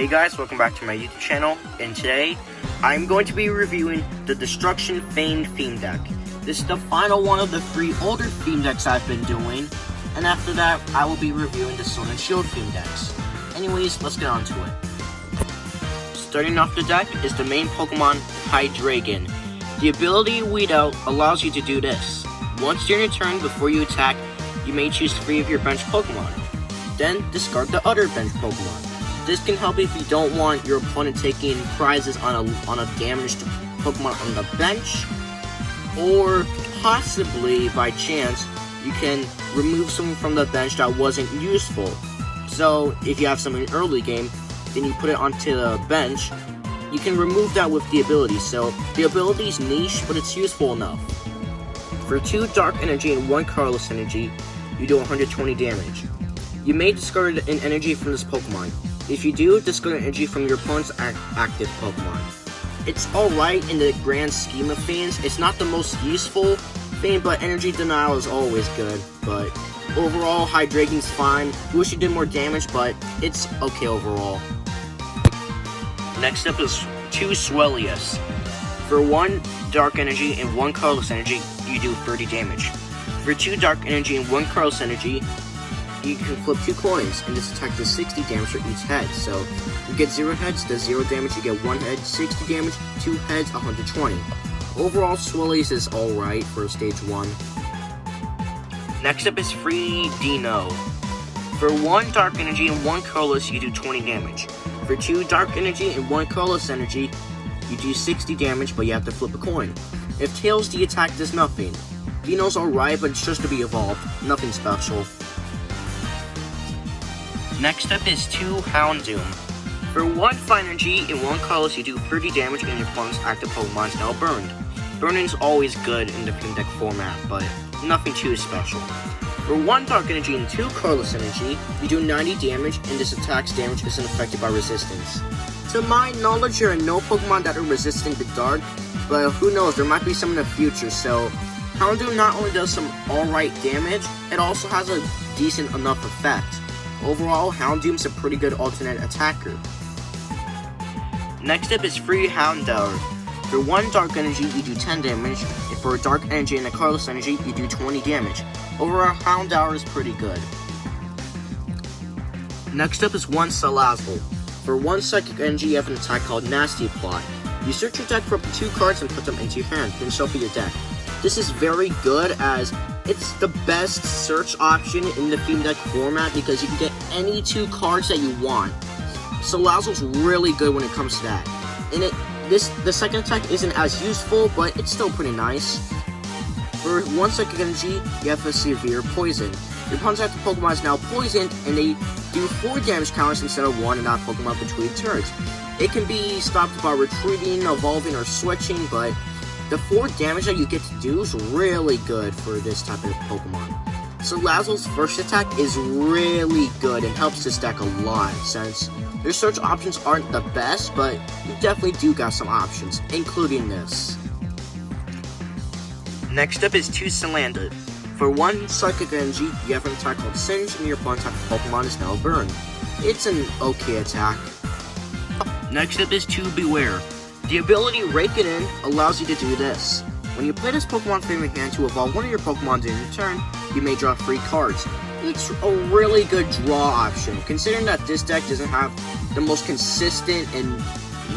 guys, welcome back to my YouTube channel, and today I'm going to be reviewing the Destruction Fang theme deck. This is the final one of the 3 older theme decks I've been doing, and after that I will be reviewing the Sword and Shield theme decks. Anyways, let's get on to it. Starting off the deck is the main Pokemon, Hydreigon. The ability Weed Out allows you to do this. Once during your turn before you attack, you may choose 3 of your bench Pokemon. Then discard the other bench Pokemon. This can help if you don't want your opponent taking prizes on a damaged Pokemon on the bench, or possibly by chance you can remove someone from the bench that wasn't useful. So if you have someone in early game, then you put it onto the bench, you can remove that with the ability. So the ability is niche, but it's useful enough. For 2 Dark Energy and 1 Colorless Energy, you do 120 damage. You may discard an energy from this Pokemon. If you do, discard an energy from your opponent's active Pokemon. It's alright in the grand scheme of things. It's not the most useful thing, but energy denial is always good. But overall, Hydreigon's fine. Wish it did more damage, but it's okay overall. Next up is 2 Swellius. For 1 Dark Energy and 1 Colorless Energy, you do 30 damage. For 2 Dark Energy and 1 Colorless Energy, you can flip 2 coins, and this attack does 60 damage for each head. So you get 0 heads, does 0 damage, you get 1 head, 60 damage, 2 heads, 120. Overall, Swellius is alright for stage 1. Next up is free Dino. For 1 Dark Energy and 1 Colorless, you do 20 damage. For 2 Dark Energy and 1 Colorless Energy, you do 60 damage, but you have to flip a coin. If Tails, the attack does nothing. Dino's alright, but it's just to be evolved. Nothing special. Next up is 2 Hound Doom. For 1 Fire Energy and 1 Colorless, you do 30 damage and your opponent's active Pokemon is now burned. Burning is always good in the theme deck format, but nothing too special. For 1 Dark Energy and 2 Colorless Energy, you do 90 damage, and this attack's damage isn't affected by resistance. To my knowledge, there are no Pokemon that are resistant to Dark, but who knows, there might be some in the future. So Hound Doom not only does some alright damage, it also has a decent enough effect. Overall, Hound Doom's a pretty good alternate attacker. Next up is free Hound Hour. For 1 Dark Energy, you do 10 damage, and for a Dark Energy and a Colorless Energy, you do 20 damage. Overall, Hound Hour is pretty good. Next up is 1 Laszlo. For 1 Psychic Energy, you have an attack called Nasty Plot. You search your deck for up to 2 cards and put them into your hand, then shuffle your deck. This is very good as it's the best search option in the theme deck format because you can get any 2 cards that you want. So Laszlo's really good when it comes to that. And the second attack isn't as useful, but it's still pretty nice. For 1 Psychic Energy, you have a Severe Poison. Your opponent's active Pokemon is now poisoned, and they do 4 damage counters instead of 1 in that Pokemon between turns. It can be stopped by retreating, evolving, or switching, but the 4 damage that you get to do is really good for this type of Pokemon. So Laszlo's first attack is really good and helps this deck a lot, since your search options aren't the best, but you definitely do got some options, including this. Next up is 2 Salandit. For 1 Psychic Energy, you have an attack called Singe, and your opponent's active Pokemon is now burned. It's an okay attack. Next up is 2 Beware. The ability Rake It In allows you to do this. When you play this Pokemon from your hand to evolve one of your Pokemon during your turn, you may draw 3 cards. It's a really good draw option, considering that this deck doesn't have the most consistent and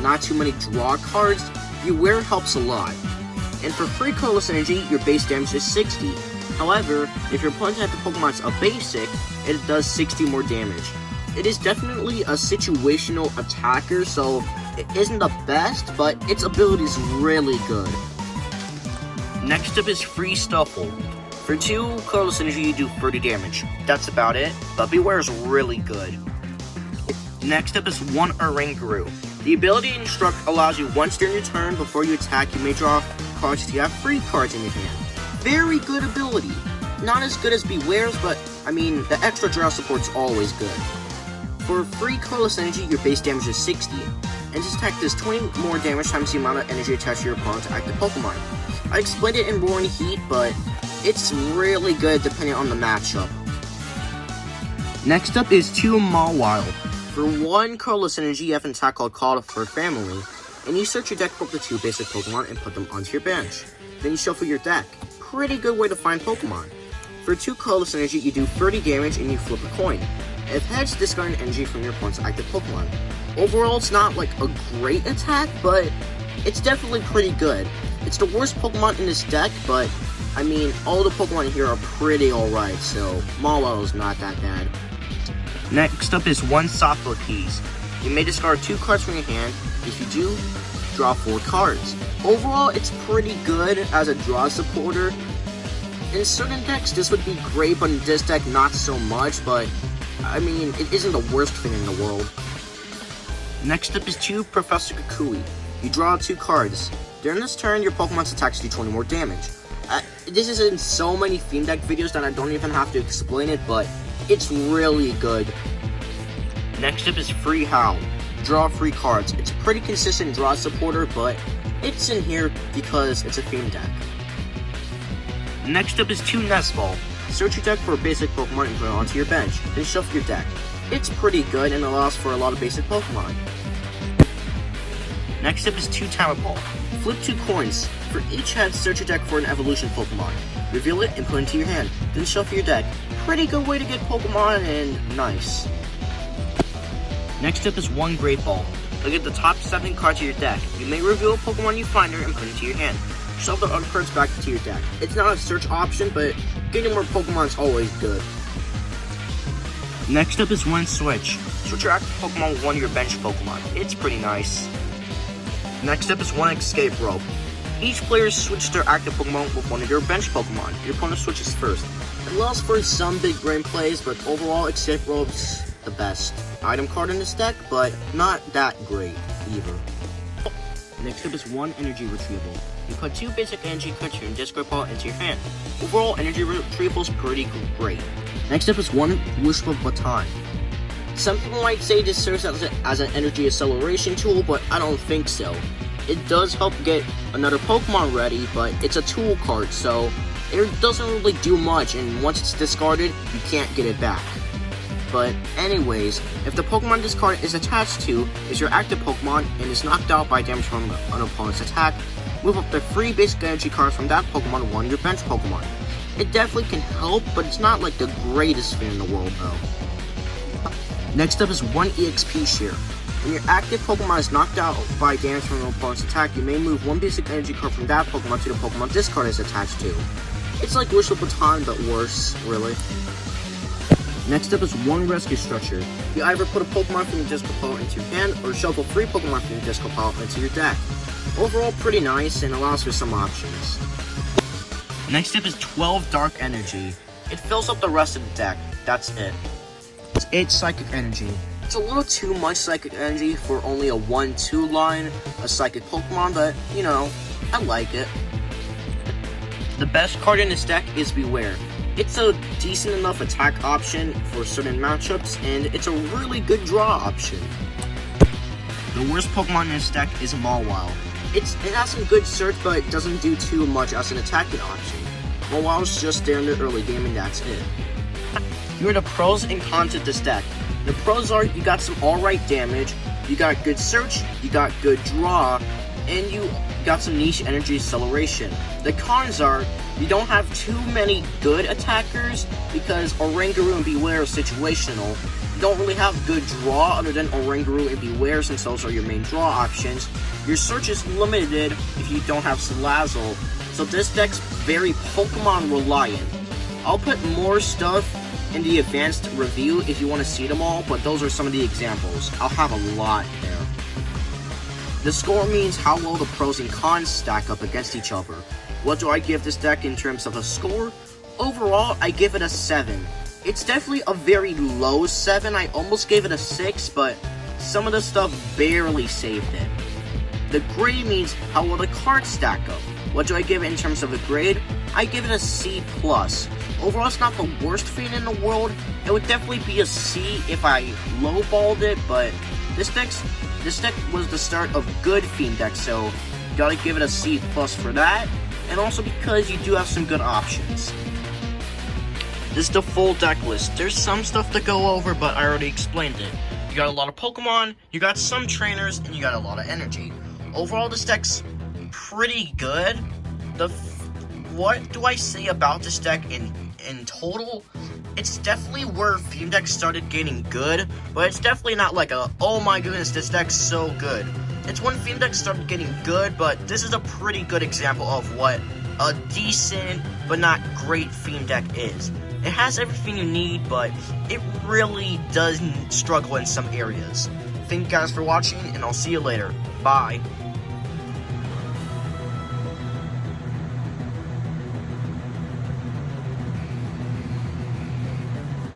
not too many draw cards. Beware helps a lot. And for free Colorless Energy, your base damage is 60. However, if your opponent's active Pokemon's a basic, it does 60 more damage. It is definitely a situational attacker, so it isn't the best, but its ability is really good. Next up is free Stuffle. For 2 Colorless Energy, you do 30 damage. That's about it, but Beware is really good. Next up is 1 Oranguru. The ability Instruct allows you once during your turn, before you attack, you may draw cards if you have 3 cards in your hand. Very good ability. Not as good as Beware's, but I mean, the extra draw support's always good. For free Colorless Energy, your base damage is 60, and this attack does 20 more damage times the amount of energy attached to your opponent's active Pokemon. I explained it in Roaring Heat, but it's really good depending on the matchup. Next up is 2 Mewwhile. For 1 colorless energy, you have an attack called Call for Family, and you search your deck for up to 2 basic Pokemon and put them onto your bench. Then you shuffle your deck. Pretty good way to find Pokemon. For 2 colorless energy, you do 30 damage and you flip a coin. If heads, discard an energy from your opponent's active Pokemon. Overall, it's not like a great attack, but it's definitely pretty good. It's the worst Pokemon in this deck, but I mean, all the Pokemon here are pretty alright, so Mewwhile is not that bad. Next up is 1 Software Keys. You may discard 2 cards from your hand. If you do, draw 4 cards. Overall, it's pretty good as a draw supporter. In certain decks, this would be great, but in this deck, not so much, but I mean, it isn't the worst thing in the world. Next up is 2 Professor Kakui. You draw 2 cards. During this turn, your Pokemon's attacks do 20 more damage. This is in so many theme deck videos that I don't even have to explain it, but it's really good. Next up is Free Howl. Draw 3 cards. It's a pretty consistent draw supporter, but it's in here because it's a theme deck. Next up is 2 Nest Ball. Search your deck for a basic Pokemon and put it onto your bench, then shuffle your deck. It's pretty good and allows for a lot of basic Pokemon. Next up is 2 Timer Ball. Flip 2 coins. For each head, search your deck for an evolution Pokemon. Reveal it and put it into your hand, then shuffle your deck. Pretty good way to get Pokemon and nice. Next up is 1 Great Ball. Look at the top 7 cards of your deck. You may reveal a Pokemon you find there and put it into your hand. Shuffle the other cards back into your deck. It's not a search option, but getting more Pokemon is always good. Next up is 1 Switch. Switch your active Pokemon with one of your bench Pokemon. It's pretty nice. Next up is 1 Escape Rope. Each player switches their active Pokemon with one of your bench Pokemon. Your opponent switches first. It allows for some big brain plays, but overall Escape Rope's the best item card in this deck, but not that great either. Next up is 1 Energy Retrieval. You put 2 basic energy cards from your discard pile into your hand. Overall, Energy Retrieval is pretty great. Next up is 1 Whistle of Baton. Some people might say this serves as an energy acceleration tool, but I don't think so. It does help get another Pokemon ready, but it's a tool card, so it doesn't really do much, and once it's discarded, you can't get it back. But anyways, if the Pokemon this card is attached to is your active Pokemon and is knocked out by damage from an opponent's attack, move up the 3 basic energy cards from that Pokemon to one of your bench Pokemon. It definitely can help, but it's not like the greatest thing in the world though. Next up is 1 EXP Share. When your active Pokemon is knocked out by damage from an opponent's attack, you may move 1 basic energy card from that Pokemon to the Pokemon this card is attached to. It's like Whistle of Baton, but worse, really. Next up is 1 Rescue Structure. You either put a Pokemon from your discard pile into your hand, or shuffle 3 Pokemon from your discard pile into your deck. Overall, pretty nice, and allows for some options. Next up is 12 Dark Energy. It fills up the rest of the deck. That's it. It's 8 Psychic Energy. It's a little too much Psychic Energy for only a 1-2 line, a Psychic Pokemon, but, you know, I like it. The best card in this deck is Beware. It's a decent enough attack option for certain matchups, and it's a really good draw option. The worst Pokemon in this deck is Mewwhile. It has some good search, but it doesn't do too much as an attacking option. Mewwhile's just there in the early game, and that's it. Here are the pros and cons of this deck. The pros are you got some alright damage, you got good search, you got good draw, and you got some niche energy acceleration. The cons are you don't have too many good attackers because Oranguru and Beware are situational. You don't really have good draw other than Oranguru and Beware since those are your main draw options. Your search is limited if you don't have Laszlo, so this deck's very Pokemon reliant. I'll put more stuff in the advanced review if you want to see them all, but those are some of the examples. I'll have a lot there. The score means how well the pros and cons stack up against each other. What do I give this deck in terms of a score? Overall, I give it a 7. It's definitely a very low 7, I almost gave it a 6, but some of the stuff barely saved it. The grade means how well the cards stack up. What do I give it in terms of a grade? I give it a C+. Overall, it's not the worst thing in the world. It would definitely be a C if I lowballed it, but this deck was the start of good theme decks, so gotta give it a C+ for that, and also because you do have some good options. This is the full deck list. There's some stuff to go over, but I already explained it. You got a lot of Pokemon, you got some trainers, and you got a lot of energy. Overall, this deck's pretty good. What do I say about this deck in total? It's definitely where Theme Deck started getting good, but it's definitely not like a, oh my goodness, this deck's so good. It's when Theme Deck started getting good, but this is a pretty good example of what a decent but not great Theme Deck is. It has everything you need, but it really does struggle in some areas. Thank you guys for watching, and I'll see you later. Bye.